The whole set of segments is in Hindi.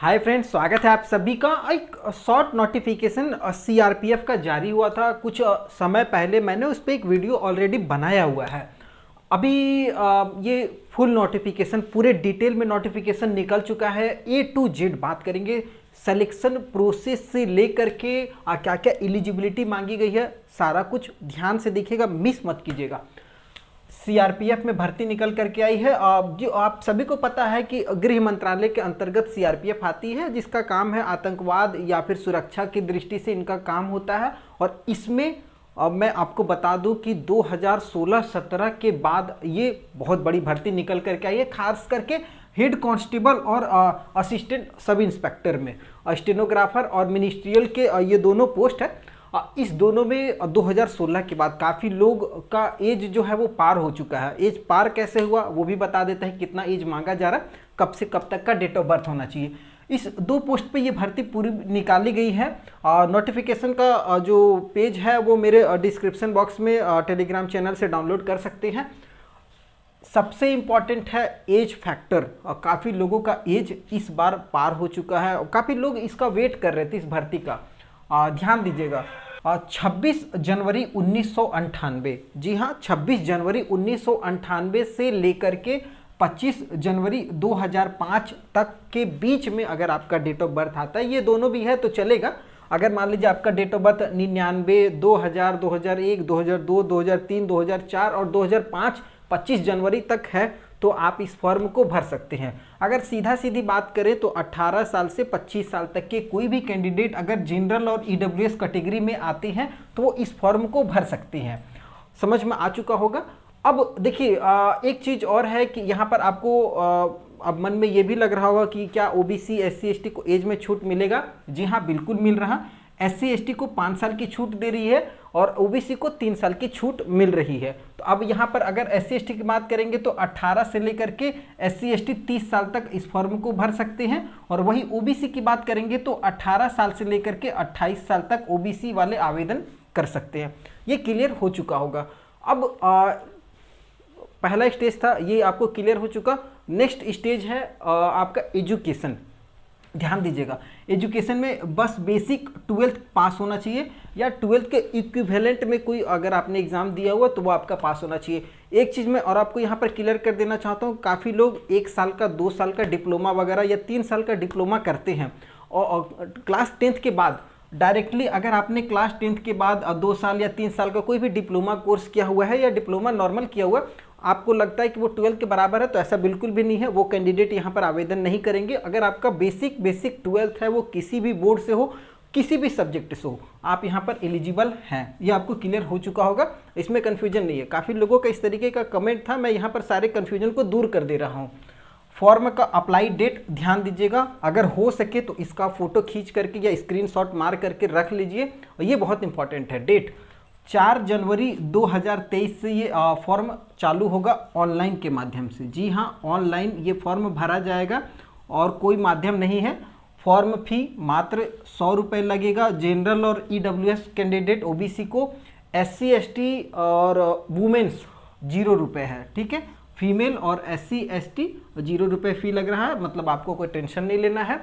हाय फ्रेंड्स, स्वागत है आप सभी का। एक शॉर्ट नोटिफिकेशन सीआरपीएफ का जारी हुआ था कुछ समय पहले। मैंने उस पर एक वीडियो ऑलरेडी बनाया हुआ है। अभी ये फुल नोटिफिकेशन पूरे डिटेल में नोटिफिकेशन निकल चुका है। ए टू जेड बात करेंगे, सिलेक्शन प्रोसेस से लेकर के क्या क्या एलिजिबिलिटी मांगी गई है, सारा कुछ ध्यान से देखिएगा, मिस मत कीजिएगा। सीआरपीएफ में भर्ती निकल करके आई है। जो आप सभी को पता है कि गृह मंत्रालय के अंतर्गत सीआरपीएफ आती है, जिसका काम है आतंकवाद या फिर सुरक्षा की दृष्टि से इनका काम होता है। और इसमें मैं आपको बता दूं कि 2016-17 के बाद ये बहुत बड़ी भर्ती निकल करके आई है, खास करके हेड कांस्टेबल और असिस्टेंट सब इंस्पेक्टर में। स्टेनोग्राफर और मिनिस्ट्रियल के ये दोनों पोस्ट है। इस दोनों में 2016 के बाद काफ़ी लोग का एज जो है वो पार हो चुका है। एज पार कैसे हुआ वो भी बता देते हैं, कितना एज मांगा जा रहा है, कब से कब तक का डेट ऑफ बर्थ होना चाहिए। इस दो पोस्ट पे ये भर्ती पूरी निकाली गई है। नोटिफिकेशन का जो पेज है वो मेरे डिस्क्रिप्शन बॉक्स में टेलीग्राम चैनल से डाउनलोड कर सकते हैं। सबसे इम्पॉर्टेंट है एज फैक्टर। काफ़ी लोगों का एज इस बार पार हो चुका है और काफ़ी लोग इसका वेट कर रहे थे इस भर्ती का। ध्यान दीजिएगा, 26 जनवरी 1998, जी हाँ 26 जनवरी 1998 से लेकर के 25 जनवरी 2005 तक के बीच में अगर आपका डेट ऑफ बर्थ आता है, ये दोनों भी है तो चलेगा। अगर मान लीजिए आपका डेट ऑफ बर्थ 99, 2000, 2001, 2002, 2003, 2004 और 2005 25 जनवरी तक है तो आप इस फॉर्म को भर सकते हैं। अगर सीधा सीधी बात करें तो 18 साल से 25 साल तक के कोई भी कैंडिडेट अगर जनरल और ईडब्ल्यूएस कैटेगरी में आते हैं तो वो इस फॉर्म को भर सकते हैं। समझ में आ चुका होगा। अब देखिए, एक चीज़ और है कि यहाँ पर आपको अब मन में ये भी लग रहा होगा कि क्या ओबीसी एससी एसटी को एज में छूट मिलेगा। जी हाँ, बिल्कुल मिल रहा। एससी एसटी को 5 साल की छूट दे रही है और ओबीसी को 3 साल की छूट मिल रही है। तो अब यहाँ पर अगर एससी एसटी की बात करेंगे तो 18 से लेकर के एससी एसटी 30 साल तक इस फॉर्म को भर सकते हैं। और वही ओबीसी की बात करेंगे तो 18 साल से लेकर के 28 साल तक ओबीसी वाले आवेदन कर सकते हैं। ये क्लियर हो चुका होगा। अब पहला स्टेज था, ये आपको क्लियर हो चुका। नेक्स्ट स्टेज है आपका एजुकेशन। ध्यान दीजिएगा, एजुकेशन में बस बेसिक 12th पास होना चाहिए या 12th के इक्विवेलेंट में कोई अगर आपने एग्जाम दिया हुआ तो वो आपका पास होना चाहिए। एक चीज़ मैं और आपको यहाँ पर क्लियर कर देना चाहता हूँ, काफ़ी लोग 1 साल का 2 साल का डिप्लोमा वगैरह या 3 साल का डिप्लोमा करते हैं और क्लास 10th के बाद डायरेक्टली अगर आपने क्लास 10th के बाद 2 साल या 3 साल का कोई भी डिप्लोमा कोर्स किया हुआ है या डिप्लोमा नॉर्मल किया हुआ, आपको लगता है कि वो 12th के बराबर है, तो ऐसा बिल्कुल भी नहीं है। वो कैंडिडेट यहाँ पर आवेदन नहीं करेंगे। अगर आपका बेसिक 12th है, वो किसी भी बोर्ड से हो, किसी भी सब्जेक्ट से हो, आप यहाँ पर एलिजिबल हैं। ये आपको क्लियर हो चुका होगा, इसमें कन्फ्यूजन नहीं है। काफ़ी लोगों का इस तरीके का कमेंट था, मैं यहाँ पर सारे कन्फ्यूजन को दूर कर दे रहा हूँ। फॉर्म का अप्लाई डेट ध्यान दीजिएगा, अगर हो सके तो इसका फोटो खींच करके या स्क्रीनशॉट मार करके रख लीजिए। और ये बहुत इंपॉर्टेंट है, डेट 4 जनवरी 2023 से ये फॉर्म चालू होगा ऑनलाइन के माध्यम से। जी हाँ, ऑनलाइन ये फॉर्म भरा जाएगा और कोई माध्यम नहीं है। फॉर्म फी मात्र 100 रुपये लगेगा। जनरल और ईडब्ल्यूएस कैंडिडेट ओबीसी को, एससी एसटी और वुमेन्स 0 रुपये है, ठीक है। फीमेल और एससी एसटी 0 रुपये फ़ी लग रहा है, मतलब आपको कोई टेंशन नहीं लेना है।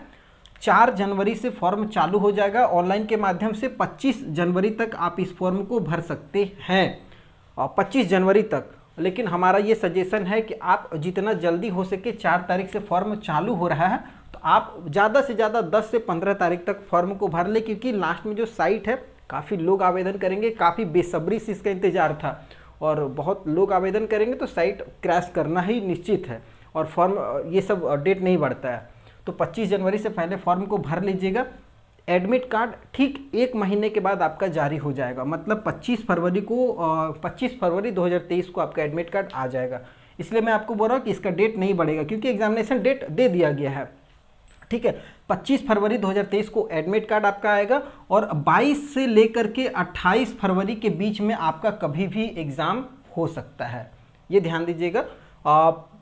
4 जनवरी से फॉर्म चालू हो जाएगा ऑनलाइन के माध्यम से। 25 जनवरी तक आप इस फॉर्म को भर सकते हैं, और 25 जनवरी तक। लेकिन हमारा ये सजेशन है कि आप जितना जल्दी हो सके, 4 तारीख से फॉर्म चालू हो रहा है तो आप ज़्यादा से ज़्यादा 10 से 15 तारीख तक फॉर्म को भर ले, क्योंकि लास्ट में जो साइट है काफ़ी लोग आवेदन करेंगे। काफ़ी बेसब्री से इसका इंतज़ार था और बहुत लोग आवेदन करेंगे तो साइट क्रैश करना ही निश्चित है और फॉर्म ये सब डेट नहीं बढ़ता है। तो 25 जनवरी से पहले फॉर्म को भर लीजिएगा। एडमिट कार्ड ठीक 1 महीने के बाद आपका जारी हो जाएगा, मतलब 25 फरवरी 2023 को आपका एडमिट कार्ड आ जाएगा। इसलिए मैं आपको बोल रहा हूँ कि इसका डेट नहीं बढ़ेगा, क्योंकि एग्जामिनेशन डेट दे दिया गया है, ठीक है। 25 फरवरी 2023 को एडमिट कार्ड आपका आएगा और 22 से लेकर के 28 फरवरी के बीच में आपका कभी भी एग्ज़ाम हो सकता है। ये ध्यान दीजिएगा,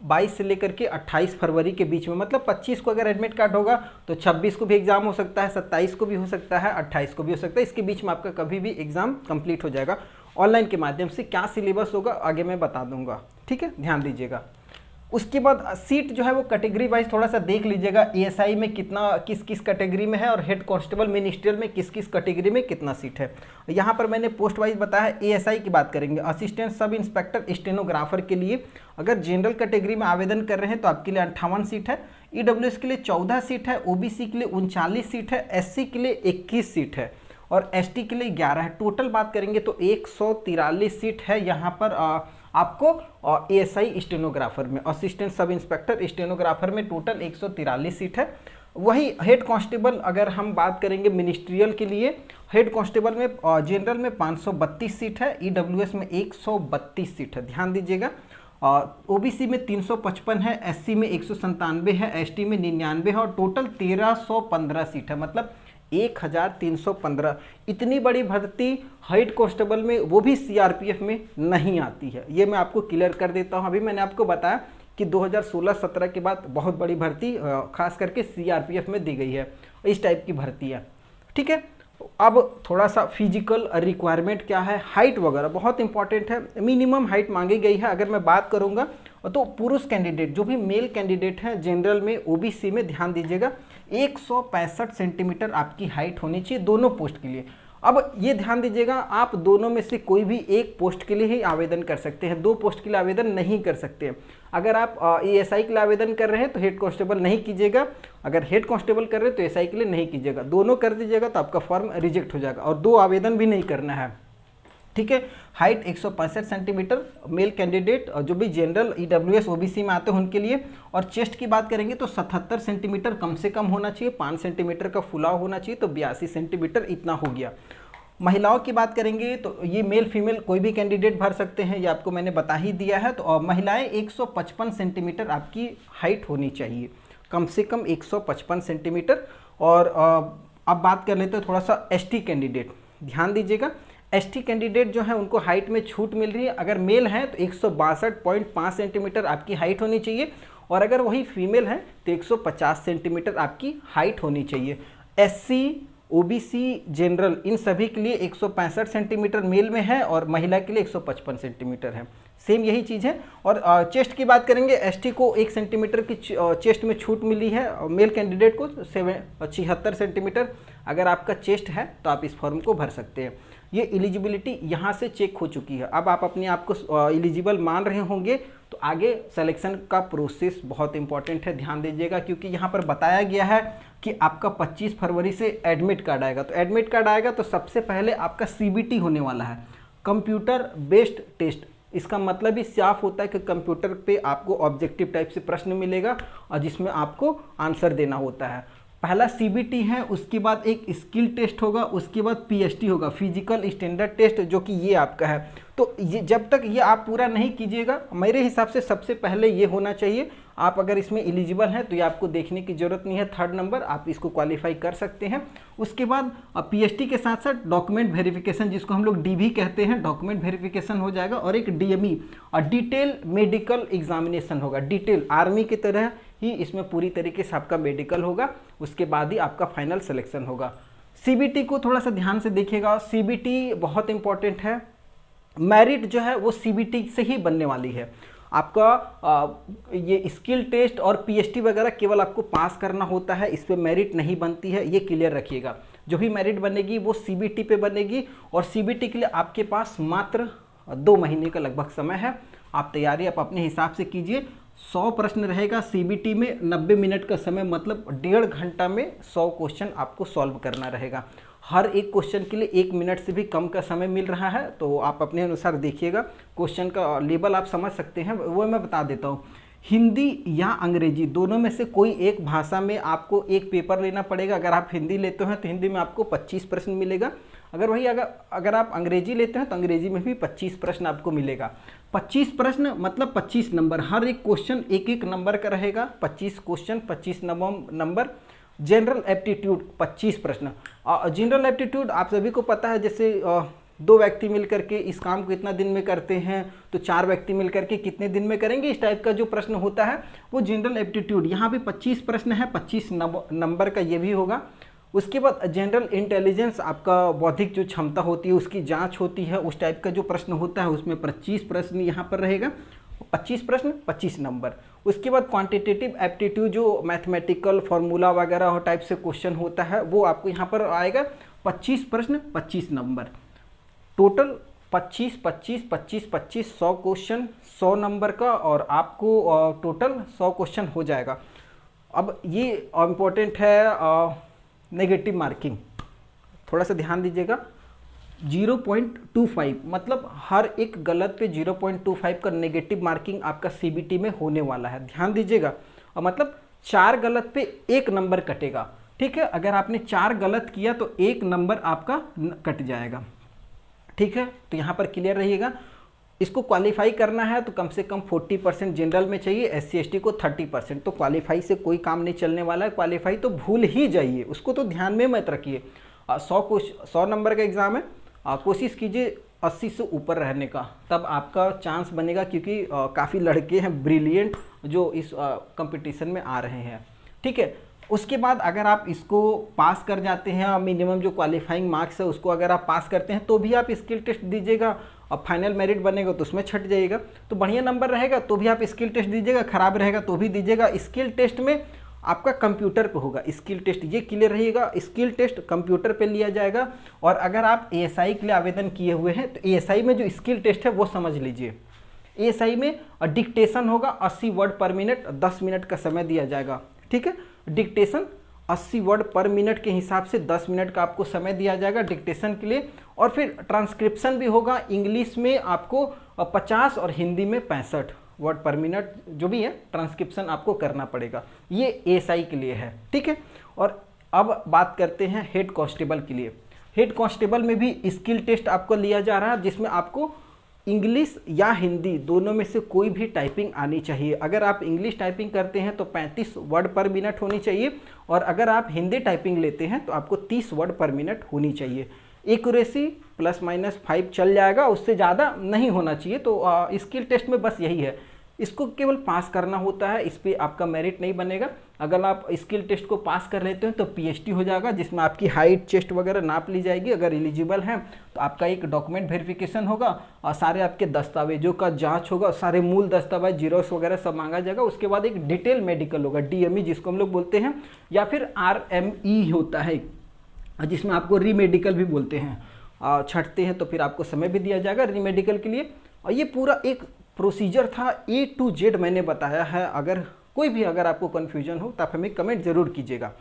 22 से लेकर के 28 फरवरी के बीच में, मतलब 25 को अगर एडमिट कार्ड होगा तो 26 को भी एग्ज़ाम हो सकता है, 27 को भी हो सकता है, 28 को भी हो सकता है। इसके बीच में आपका कभी भी एग्ज़ाम कंप्लीट हो जाएगा ऑनलाइन के माध्यम से। क्या सिलेबस होगा आगे मैं बता दूंगा, ठीक है, ध्यान दीजिएगा। उसके बाद सीट जो है वो कैटेगरी वाइज थोड़ा सा देख लीजिएगा, एएसआई में कितना किस किस कैटेगरी में है और हेड कांस्टेबल मिनिस्ट्रियल में किस किस कैटेगरी में कितना सीट है। यहाँ पर मैंने पोस्ट वाइज बताया। एएसआई की बात करेंगे, असिस्टेंट सब इंस्पेक्टर स्टेनोग्राफर के लिए अगर जनरल कैटेगरी में आवेदन कर रहे हैं तो आपके लिए 58 सीट है, ईडब्ल्यूएस के लिए 14 सीट है, ओबीसी के लिए 39 सीट है, एससी के लिए 21 सीट है और एसटी के लिए 11 है। टोटल बात करेंगे तो 143 सीट है यहाँ पर आपको एएसआई स्टेनोग्राफर में, असिस्टेंट सब इंस्पेक्टर स्टेनोग्राफर में टोटल 143 सीट है। वही हेड कांस्टेबल अगर हम बात करेंगे मिनिस्ट्रियल के लिए, हेड कांस्टेबल में जनरल में 532 सीट है, ईडब्ल्यूएस में 132 सीट है, ध्यान दीजिएगा। ओबीसी में 355 है, एससी में 197 है, एसटी में 99 है और टोटल 1315 सीट है, मतलब 1315। इतनी बड़ी भर्ती हेड कांस्टेबल में, वो भी सीआरपीएफ में नहीं आती है। ये मैं आपको क्लियर कर देता हूँ। अभी मैंने आपको बताया कि 2016-17 के बाद बहुत बड़ी भर्ती खास करके सीआरपीएफ में दी गई है, इस टाइप की भर्ती है। ठीक है, अब थोड़ा सा फिजिकल रिक्वायरमेंट क्या है, हाइट वगैरह बहुत इंपॉर्टेंट है। मिनिमम हाइट मांगी गई है। अगर मैं बात करूँगा तो पुरुष कैंडिडेट जो भी मेल कैंडिडेट हैं जनरल में, ओबीसी में, ध्यान दीजिएगा 165 सेंटीमीटर आपकी हाइट होनी चाहिए दोनों पोस्ट के लिए। अब ये ध्यान दीजिएगा, आप दोनों में से कोई भी एक पोस्ट के लिए ही आवेदन कर सकते हैं, दो पोस्ट के लिए आवेदन नहीं कर सकते हैं। अगर आप एएसआई के लिए आवेदन कर रहे हैं तो हेड कांस्टेबल नहीं कीजिएगा, अगर हेड कांस्टेबल कर रहे हैं तो एएसआई के लिए नहीं कीजिएगा, दोनों कर दीजिएगा तो आपका फॉर्म रिजेक्ट हो जाएगा और दो आवेदन भी नहीं करना है। ठीक है, हाइट 165 सेंटीमीटर मेल कैंडिडेट जो भी जनरल, ईडब्ल्यूएस, ओबीसी में आते हैं उनके लिए। और चेस्ट की बात करेंगे तो 77 सेंटीमीटर कम से कम होना चाहिए, 5 सेंटीमीटर का फुलाव होना चाहिए, तो 82 सेंटीमीटर इतना हो गया। महिलाओं की बात करेंगे तो ये मेल फीमेल कोई भी कैंडिडेट भर सकते हैं, ये आपको मैंने बता ही दिया है। तो महिलाएं 155 सेंटीमीटर आपकी हाइट होनी चाहिए, कम से कम 155 सेंटीमीटर। और अब बात कर लेते हैं थोड़ा सा एसटी कैंडिडेट, ध्यान दीजिएगा। एसटी कैंडिडेट जो है उनको हाइट में छूट मिल रही है। अगर मेल हैं तो 162.5 सेंटीमीटर आपकी हाइट होनी चाहिए और अगर वही फीमेल है तो 150 सेंटीमीटर आपकी हाइट होनी चाहिए। एससी, ओबीसी, जनरल इन सभी के लिए 165 सेंटीमीटर मेल में है और महिला के लिए 155 सेंटीमीटर है, सेम यही चीज़ है। और चेस्ट की बात करेंगे, एसटी को 1 सेंटीमीटर की चेस्ट में छूट मिली है, मेल कैंडिडेट को 76 सेंटीमीटर अगर आपका चेस्ट है तो आप इस फॉर्म को भर सकते हैं। ये एलिजिबिलिटी यहाँ से चेक हो चुकी है। अब आप अपने आप को एलिजिबल मान रहे होंगे तो आगे सिलेक्शन का प्रोसेस बहुत इंपॉर्टेंट है, ध्यान दीजिएगा, क्योंकि यहाँ पर बताया गया है कि आपका 25 फरवरी से एडमिट कार्ड आएगा। तो एडमिट कार्ड आएगा तो सबसे पहले आपका सीबीटी होने वाला है, कंप्यूटर बेस्ड टेस्ट। इसका मतलब ही साफ होता है कि कंप्यूटर पे आपको ऑब्जेक्टिव टाइप से प्रश्न मिलेगा और जिसमें आपको आंसर देना होता है। पहला सीबीटी है, उसके बाद एक स्किल टेस्ट होगा, उसके बाद पीएसटी होगा, फिजिकल स्टैंडर्ड टेस्ट, जो कि ये आपका है। तो ये जब तक ये आप पूरा नहीं कीजिएगा, मेरे हिसाब से सबसे पहले ये होना चाहिए। आप अगर इसमें एलिजिबल हैं तो ये आपको देखने की ज़रूरत नहीं है, 3rd नंबर आप इसको क्वालिफाई कर सकते हैं। उसके बाद पीएसटी के साथ साथ डॉक्यूमेंट वेरिफिकेशन, जिसको हम लोग डीवी कहते हैं, डॉक्यूमेंट वेरिफिकेशन हो जाएगा और एक डीएमई और डिटेल मेडिकल एग्जामिनेशन होगा। डिटेल आर्मी की तरह ही इसमें पूरी तरीके से आपका मेडिकल होगा, उसके बाद ही आपका फाइनल सिलेक्शन होगा। सीबीटी को थोड़ा सा ध्यान से देखिएगा, सीबीटी बहुत इंपॉर्टेंट है। मेरिट जो है वो सीबीटी से ही बनने वाली है। आपका ये स्किल टेस्ट और पीएसटी वगैरह केवल आपको पास करना होता है, इस पर मेरिट नहीं बनती है, ये क्लियर रखिएगा। जो भी मेरिट बनेगी वो सीबीटी पे बनेगी और सीबीटी के लिए आपके पास मात्र 2 महीने का लगभग समय है। आप तैयारी आप अपने हिसाब से कीजिए। 100 प्रश्न रहेगा सीबीटी में, 90 मिनट का समय, मतलब 1.5 घंटा में 100 क्वेश्चन आपको सॉल्व करना रहेगा। हर एक क्वेश्चन के लिए 1 मिनट से भी कम का समय मिल रहा है, तो आप अपने अनुसार देखिएगा। क्वेश्चन का लेवल आप समझ सकते हैं, वो मैं बता देता हूँ। हिंदी या अंग्रेजी दोनों में से कोई एक भाषा में आपको एक पेपर लेना पड़ेगा। अगर आप हिंदी लेते हैं तो हिंदी में आपको 25 प्रश्न मिलेगा। अगर आप अंग्रेजी लेते हैं तो अंग्रेजी में भी 25 प्रश्न आपको मिलेगा। 25 प्रश्न मतलब 25 नंबर, हर एक क्वेश्चन 1-1 नंबर का रहेगा। 25 क्वेश्चन 25 नंबर। जनरल एप्टीट्यूड 25 प्रश्न। जनरल एप्टीट्यूड आप सभी को पता है, जैसे 2 व्यक्ति मिलकर के इस काम को कितना दिन में करते हैं, तो 4 व्यक्ति मिलकर के कितने दिन में करेंगे, इस टाइप का जो प्रश्न होता है वो जनरल एप्टीट्यूड। यहाँ भी 25 प्रश्न है, 25 नंबर का ये भी होगा। उसके बाद जनरल इंटेलिजेंस, आपका बौद्धिक जो क्षमता होती है उसकी जांच होती है, उस टाइप का जो प्रश्न होता है उसमें 25 प्रश्न यहाँ पर रहेगा। 25 प्रश्न 25 नंबर। उसके बाद क्वांटिटेटिव एप्टीट्यूड जो मैथमेटिकल फार्मूला वगैरह हो टाइप से क्वेश्चन होता है वो आपको यहाँ पर आएगा 25 प्रश्न 25 नंबर। टोटल 25 25 25 25 100 क्वेश्चन 100 नंबर का, और आपको टोटल 100 क्वेश्चन हो जाएगा। अब ये इम्पोर्टेंट है नेगेटिव मार्किंग, थोड़ा सा ध्यान दीजिएगा। 0.25 मतलब हर एक गलत पे 0.25 का नेगेटिव मार्किंग आपका सीबीटी में होने वाला है, ध्यान दीजिएगा। और मतलब 4 गलत पे 1 नंबर कटेगा, ठीक है। अगर आपने 4 गलत किया तो 1 नंबर आपका कट जाएगा, ठीक है। तो यहाँ पर क्लियर रहिएगा। इसको क्वालिफाई करना है तो कम से कम 40% जनरल में चाहिए, SC ST को 30%। तो क्वालिफाई से कोई काम नहीं चलने वाला है, क्वालिफाई तो भूल ही जाइए, उसको तो ध्यान में मत रखिए। 100 नंबर का एग्ज़ाम है, कोशिश कीजिए 80 से ऊपर रहने का, तब आपका चांस बनेगा, क्योंकि काफ़ी लड़के हैं ब्रिलियंट जो इस कंपटीशन में आ रहे हैं, ठीक है। उसके बाद अगर आप इसको पास कर जाते हैं, मिनिमम जो क्वालिफाइंग मार्क्स है उसको अगर आप पास करते हैं तो भी आप स्किल टेस्ट दीजिएगा, अब फाइनल मेरिट बनेगा तो उसमें छट जाइएगा। तो बढ़िया नंबर रहेगा तो भी आप स्किल टेस्ट दीजिएगा, खराब रहेगा तो भी दीजिएगा। स्किल टेस्ट में आपका कंप्यूटर पे होगा स्किल टेस्ट, ये क्लियर रहिएगा। स्किल टेस्ट कंप्यूटर पे लिया जाएगा। और अगर आप ASI के लिए आवेदन किए हुए हैं तो ASI में जो स्किल टेस्ट है वो समझ लीजिए। ASI में डिक्टेशन होगा 80 वर्ड पर मिनट, 10 मिनट का समय दिया जाएगा, ठीक है। डिक्टेशन 80 वर्ड पर मिनट के हिसाब से 10 मिनट का आपको समय दिया जाएगा डिक्टेशन के लिए। और फिर ट्रांसक्रिप्शन भी होगा, इंग्लिश में आपको 50 और हिंदी में 65 वर्ड पर मिनट जो भी है ट्रांसक्रिप्शन आपको करना पड़ेगा। ये ASI के लिए है, ठीक है। और अब बात करते हैं हेड कांस्टेबल के लिए। हेड कांस्टेबल में भी स्किल टेस्ट आपको लिया जा रहा है, जिसमें आपको इंग्लिश या हिंदी दोनों में से कोई भी टाइपिंग आनी चाहिए। अगर आप इंग्लिश टाइपिंग करते हैं तो 35 वर्ड पर मिनट होनी चाहिए, और अगर आप हिंदी टाइपिंग लेते हैं तो आपको 30 वर्ड पर मिनट होनी चाहिए। एक्यूरेसी ±5 चल जाएगा, उससे ज़्यादा नहीं होना चाहिए। तो स्किल टेस्ट में बस यही है, इसको केवल पास करना होता है, इस पर आपका मेरिट नहीं बनेगा। अगर आप स्किल टेस्ट को पास कर लेते हैं तो PhD हो जाएगा, जिसमें आपकी हाइट चेस्ट वगैरह नाप ली जाएगी। अगर एलिजिबल हैं तो आपका एक डॉक्यूमेंट वेरिफिकेशन होगा और सारे आपके दस्तावेजों का जांच होगा, सारे मूल दस्तावेज जीरोक्स वगैरह सब मांगा जाएगा। उसके बाद एक डिटेल मेडिकल होगा, DME जिसको हम लोग बोलते हैं, या फिर RME होता है जिसमें आपको रीमेडिकल भी बोलते हैं। छटते हैं तो फिर आपको समय भी दिया जाएगा रीमेडिकल के लिए। और ये पूरा एक प्रोसीजर था A to Z मैंने बताया है। अगर आपको कन्फ्यूजन हो तो आप हमें कमेंट ज़रूर कीजिएगा।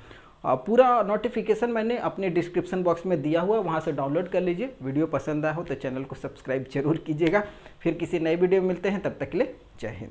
पूरा नोटिफिकेशन मैंने अपने डिस्क्रिप्शन बॉक्स में दिया हुआ, वहाँ से डाउनलोड कर लीजिए। वीडियो पसंद आया हो तो चैनल को सब्सक्राइब जरूर कीजिएगा। फिर किसी नए वीडियो में मिलते हैं, तब तक के लिए जय हिंद।